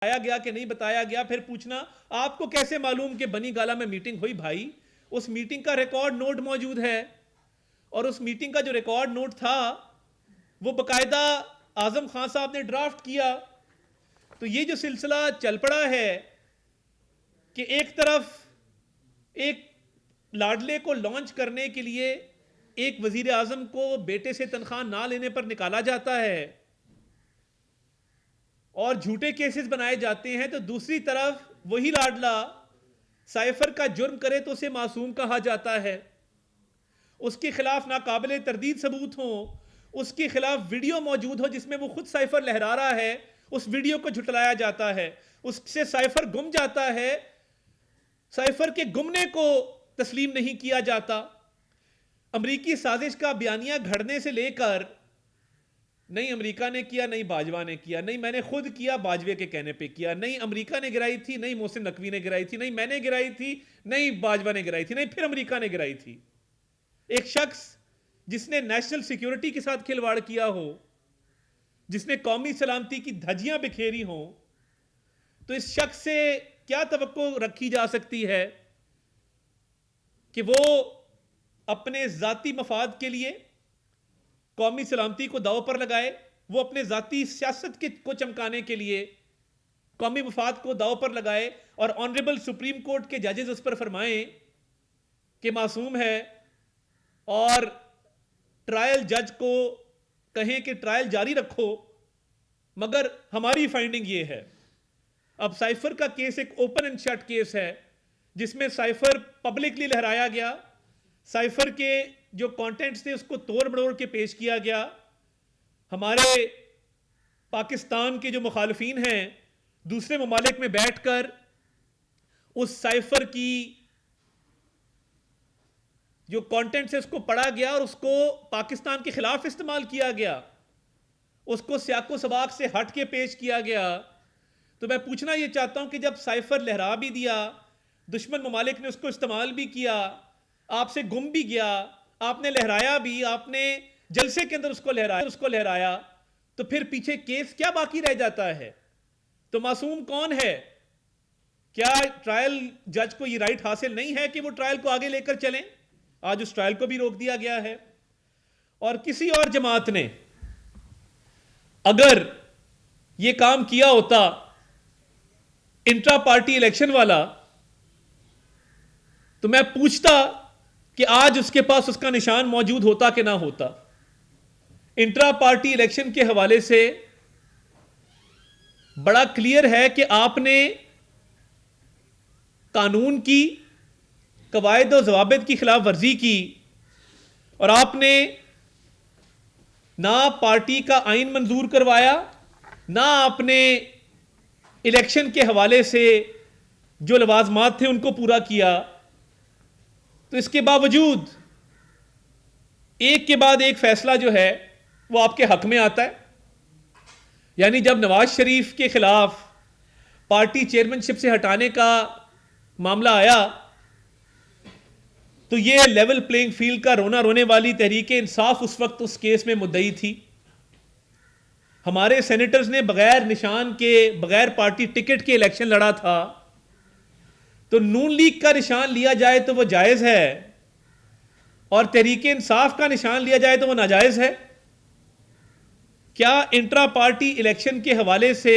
बताया गया कि नहीं बताया गया, फिर पूछना आपको कैसे मालूम कि बनी गाला में मीटिंग हुई। भाई उस मीटिंग का रिकॉर्ड नोट मौजूद है, और उस मीटिंग का जो रिकॉर्ड नोट था वो बकायदा आजम खान साहब ने ड्राफ्ट किया। तो ये जो सिलसिला चल पड़ा है कि एक तरफ एक लाडले को लॉन्च करने के लिए एक वजीर आजम को बेटे से तनख्वाह ना लेने पर निकाला जाता है और झूठे केसेस बनाए जाते हैं, तो दूसरी तरफ वही लाडला साइफर का जुर्म करे तो उसे मासूम कहा जाता है। उसके खिलाफ नाकाबिले तरदीद सबूत हो, उसके खिलाफ वीडियो मौजूद हो जिसमें वो खुद साइफर लहरा रहा है, उस वीडियो को झुटलाया जाता है, उससे साइफर गुम जाता है, साइफर के गुमने को तस्लीम नहीं किया जाता। अमरीकी साजिश का बयानिया घड़ने से लेकर नहीं अमेरिका ने किया, नहीं बाजवा ने किया, नहीं मैंने खुद किया बाजवे के कहने पे किया, नहीं अमेरिका ने गिराई थी, नहीं मोहसिन नकवी ने गिराई थी, नहीं मैंने गिराई थी, नहीं बाजवा ने गिराई थी, नहीं फिर अमेरिका ने गिराई थी। एक शख्स जिसने नेशनल सिक्योरिटी के साथ खिलवाड़ किया हो, जिसने कौमी सलामती की धज्जियां बिखेरी हो, तो इस शख्स से क्या तवक्को रखी जा सकती है कि वो अपने जाती मफाद के लिए कौमी सलामती को दाव पर लगाए, वो अपने जाती सियासत को चमकाने के लिए कौमी मफाद को दाव पर लगाए, और ऑनरेबल सुप्रीम कोर्ट के जजेस उस पर फरमाएं कि मासूम है, और ट्रायल जज को कहें कि ट्रायल जारी रखो। मगर हमारी फाइंडिंग ये है, अब साइफर का केस एक ओपन एंड शट केस है जिसमें साइफर पब्लिकली लहराया गया, साइफर के जो कंटेंट्स थे उसको तोड़ मड़ोड़ के पेश किया गया। हमारे पाकिस्तान के जो मुखालिफिन हैं दूसरे ममालिक में बैठकर उस साइफर की जो कंटेंट्स है उसको पढ़ा गया और उसको पाकिस्तान के खिलाफ इस्तेमाल किया गया, उसको सियाको सबाक से हट के पेश किया गया। तो मैं पूछना यह चाहता हूं कि जब साइफर लहरा भी दिया, दुश्मन ममालिक ने उसको इस्तेमाल भी किया, आपसे गुम भी गया, आपने लहराया भी, आपने जलसे के अंदर उसको लहराया, तो फिर पीछे केस क्या बाकी रह जाता है? तो मासूम कौन है? क्या ट्रायल जज को यह राइट हासिल नहीं है कि वो ट्रायल को आगे लेकर चलें? आज उस ट्रायल को भी रोक दिया गया है। और किसी और जमात ने अगर यह काम किया होता इंट्रा पार्टी इलेक्शन वाला, तो मैं पूछता कि आज उसके पास उसका निशान मौजूद होता कि ना होता। इंट्रा पार्टी इलेक्शन के हवाले से बड़ा क्लियर है कि आपने कानून की कवायद और ज़वाबित की खिलाफ वर्जी की, और आपने ना पार्टी का आइन मंजूर करवाया, ना आपने इलेक्शन के हवाले से जो लवाजमात थे उनको पूरा किया। तो इसके बावजूद एक के बाद एक फैसला जो है वो आपके हक में आता है। यानी जब नवाज शरीफ के खिलाफ पार्टी चेयरमैनशिप से हटाने का मामला आया, तो ये लेवल प्लेइंग फील्ड का रोना रोने वाली तहरीक इंसाफ उस वक्त उस केस में मुद्दई थी। हमारे सेनेटर्स ने बगैर निशान के, बगैर पार्टी टिकट के इलेक्शन लड़ा था। तो नून लीग का निशान लिया जाए तो वो जायज है, और तहरीक इंसाफ का निशान लिया जाए तो वो नाजायज है। क्या इंट्रा पार्टी इलेक्शन के हवाले से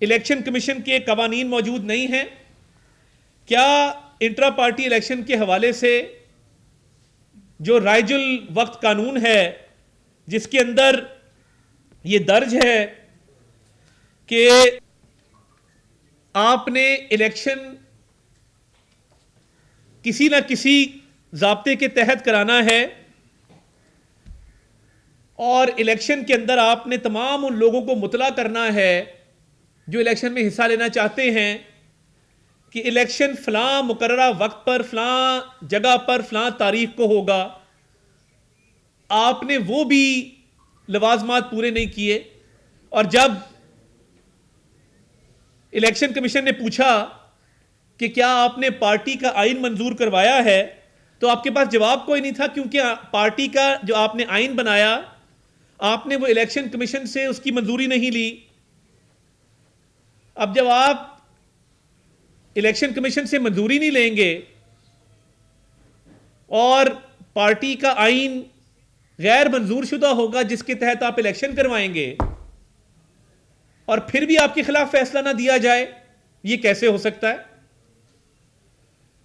इलेक्शन कमीशन के कवानीन मौजूद नहीं हैं? क्या इंट्रा पार्टी इलेक्शन के हवाले से जो राइजुल वक्त कानून है जिसके अंदर यह दर्ज है कि आपने इलेक्शन किसी ना किसी ज़ाब्ते के तहत कराना है, और इलेक्शन के अंदर आपने तमाम उन लोगों को मुतला करना है जो इलेक्शन में हिस्सा लेना चाहते हैं कि इलेक्शन फलां मुकर्ररा वक्त पर, फलां जगह पर, फलां तारीख को होगा। आपने वो भी लवाजमात पूरे नहीं किए, और जब इलेक्शन कमीशन ने पूछा कि क्या आपने पार्टी का आइन मंजूर करवाया है, तो आपके पास जवाब कोई नहीं था, क्योंकि पार्टी का जो आपने आइन बनाया आपने वो इलेक्शन कमीशन से उसकी मंजूरी नहीं ली। अब जब आप इलेक्शन कमीशन से मंजूरी नहीं लेंगे और पार्टी का आइन गैर मंजूर शुदा होगा जिसके तहत आप इलेक्शन करवाएंगे और फिर भी आपके खिलाफ फैसला ना दिया जाए, यह कैसे हो सकता है?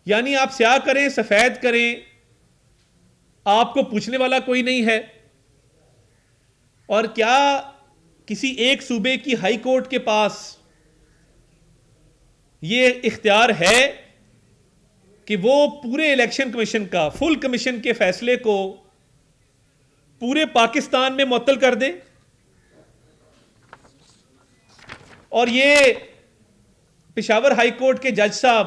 यानी आप स्याह करें सफेद करें, आपको पूछने वाला कोई नहीं है। और क्या किसी एक सूबे की हाई कोर्ट के पास यह इख्तियार है कि वो पूरे इलेक्शन कमीशन का, फुल कमीशन के फैसले को पूरे पाकिस्तान में मुअत्तल कर दे? और ये पेशावर हाई कोर्ट के जज साहब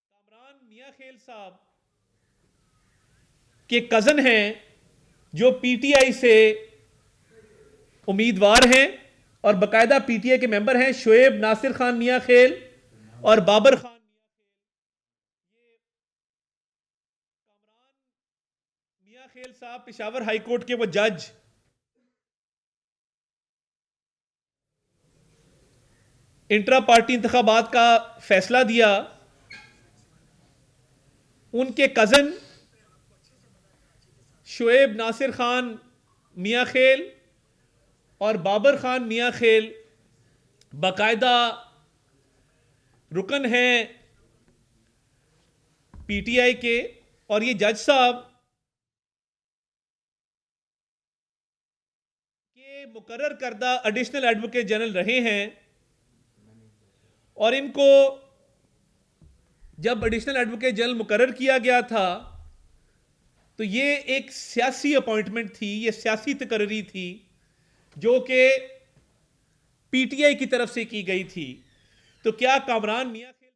कामरान मियां खेल साहब के कजन हैं जो पीटीआई से उम्मीदवार हैं और बाकायदा पीटीआई के मेंबर हैं, शोएब नासिर खान मियां खेल और बाबर खान मियां खेल। ये कामरान मियां खेल साहब पेशावर हाई कोर्ट के वो जज इंट्रा पार्टी इंतखाबात का फैसला दिया, उनके कजन शोएब नासिर खान मियां खेल और बाबर खान मियां खेल बाकायदा रुकन हैं पीटीआई के, और ये जज साहब के मुकर्रर करदा एडिशनल एडवोकेट जनरल रहे हैं। और इनको जब एडिशनल एडवोकेट जनरल मुकर्रर किया गया था तो ये एक सियासी अपॉइंटमेंट थी, ये सियासी तकर्री थी जो कि पीटीआई की तरफ से की गई थी। तो क्या कामरान मियां खेल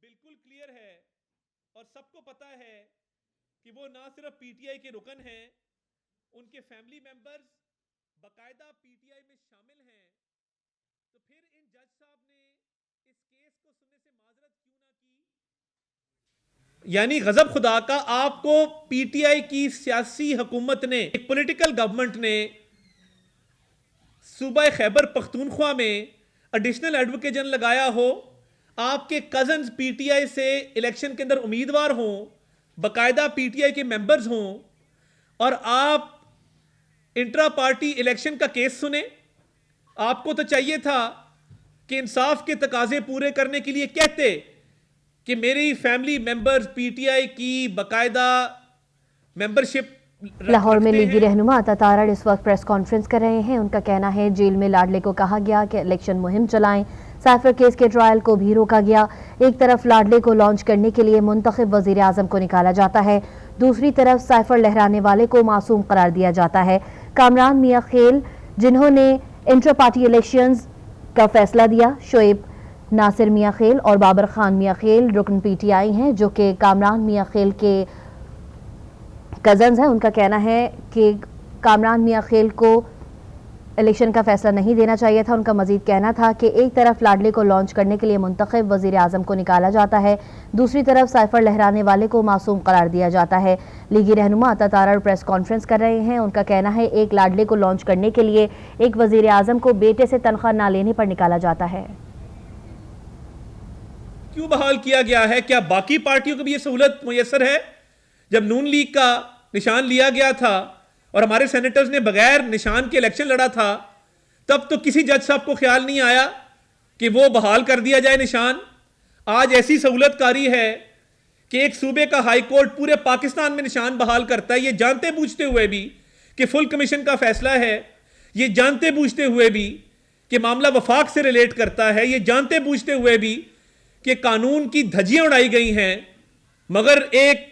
बिल्कुल क्लियर है और सबको पता है कि वो ना सिर्फ पीटीआई के रुकन हैं, उनके फैमिली मेंबर्स बाकायदा पीटीआई में शामिल हैं। तो फिर इन जज साहब ने इस केस को सुनने से माजरत क्यों ना की? यानी गजब खुदा का, आपको पीटीआई की सियासी हुकूमत ने, एक पॉलिटिकल गवर्नमेंट ने सूबा खैबर पख्तूनख्वा में एडिशनल एडवोकेट जनरल लगाया हो, आपके कजन्स पीटीआई से इलेक्शन के अंदर उम्मीदवार हों, बाकायदा पीटीआई के मेंबर्स हों, और आप इंट्रा पार्टी इलेक्शन का केस सुने। आपको तो चाहिए था कि इंसाफ के तकाजे पूरे करने के लिए कहते कि मेरी फैमिली मेंबर्स पीटीआई की बाकायदा मेंबरशिप। लाहौर में लीगी रहनुमा अता तारड़ इस वक्त प्रेस कॉन्फ्रेंस कर रहे हैं। उनका कहना है जेल में लाडले को कहा गया कि इलेक्शन मुहिम चलाएं, साइफर केस के ट्रायल को भी रोका गया। एक तरफ लाडले को लॉन्च करने के लिए मुंतखब वजीर आजम को निकाला जाता है, दूसरी तरफ साइफर लहराने वाले को मासूम करार दिया जाता है। कामरान मियां खेल जिन्होंने इंटर पार्टी इलेक्शंस का फैसला दिया, शोएब नासिर मियां खेल और बाबर खान मियां खेल रुकन पीटीआई हैं जो कि कामरान मियां खेल के कजन्स हैं। उनका कहना है कि कामरान मियां खेल को इलेक्शन का फैसला नहीं देना चाहिए था। उनका मजीद कहना था कि एक तरफ लाडले को लॉन्च करने के लिए मुंतखब वजीर आजम को निकाला जाता है, दूसरी तरफ साइफर लहराने वाले को मासूम करार दिया जाता है। लीगी रहनुमा अता तारड़ प्रेस कॉन्फ्रेंस कर रहे हैं। उनका कहना है एक लाडले को लॉन्च करने के लिए एक वजीर आजम को बेटे से तनख्वाह ना लेने पर निकाला जाता है। क्यों बहाल किया गया है? क्या बाकी पार्टियों को भी यह सहूलत मुयसर है? जब नून लीग का निशान लिया गया था और हमारे सेनेटर्स ने बगैर निशान के इलेक्शन लड़ा था, तब तो किसी जज साहब को ख्याल नहीं आया कि वो बहाल कर दिया जाए निशान। आज ऐसी सहूलतकारी है कि एक सूबे का हाई कोर्ट पूरे पाकिस्तान में निशान बहाल करता है, ये जानते बूझते हुए भी कि फुल कमीशन का फैसला है, ये जानते बूझते हुए भी कि मामला वफाक से रिलेट करता है, ये जानते बूझते हुए भी कि कानून की धज्जियां उड़ाई गई हैं, मगर एक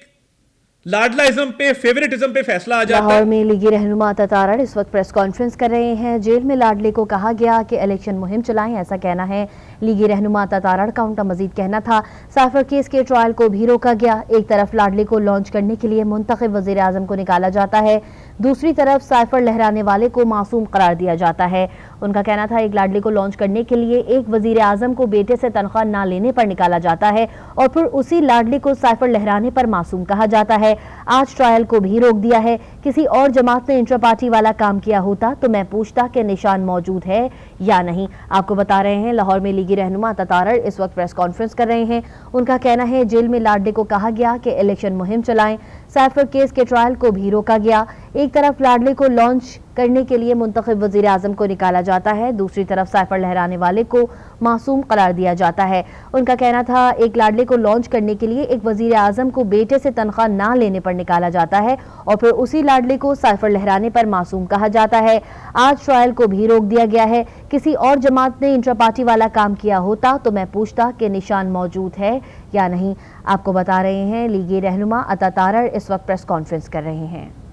लाडलाइज्म पे, फेवरेटिज्म पे फैसला आ जाता है। लाहौर में लीगी रहनुमा अता तारड़ इस वक्त प्रेस कॉन्फ्रेंस कर रहे हैं। जेल में लाडले को कहा गया कि इलेक्शन मुहिम चलाएं, ऐसा कहना है लीगी रहनुमा अता तारड़ का। उनका मजीद कहना था साइफर केस के ट्रायल को भी रोका गया। एक तरफ लाडले को लॉन्च करने के लिए मुंतखब वजीर आजम को निकाला जाता है, दूसरी तरफ साइफर लहराने वाले को मासूम करार दिया जाता है। उनका कहना था एक लाडली को लॉन्च करने के लिए एक वजीर आजम को बेटे से तनख्वाह ना लेने पर निकाला जाता है और फिर उसी लाडली को साइफर लहराने पर मासूम कहा जाता है। आज ट्रायल को भी रोक दिया है। किसी और जमात ने इंट्रा पार्टी वाला काम किया होता तो मैं पूछता कि निशान मौजूद है या नहीं। आपको बता रहे हैं लाहौर में लीगी रहनुमा अता तारड़ इस वक्त प्रेस कॉन्फ्रेंस कर रहे हैं। उनका कहना है जेल में लाडली को कहा गया कि इलेक्शन मुहिम चलाएं, साइफर केस के ट्रायल को भी रोका गया। एक तरफ लाडली को लॉन्च करने के लिए मुंतखब वजीर आजम को निकाला जाता है, दूसरी तरफ साइफर लहराने वाले को मासूम करार दिया जाता है। उनका कहना था एक लाडली को लॉन्च करने के लिए एक वजीर आजम को बेटे से तनख्वाह ना लेने पर निकाला जाता है और फिर उसी लाडली को साइफर लहराने पर मासूम कहा जाता है। आज ट्रायल को भी रोक दिया गया है। किसी और जमात ने इंट्रा पार्टी वाला काम किया होता तो मैं पूछता कि निशान मौजूद है या नहीं। आपको बता रहे हैं लीगी रहनुमा अता तारड़ इस वक्त प्रेस कॉन्फ्रेंस कर रहे हैं।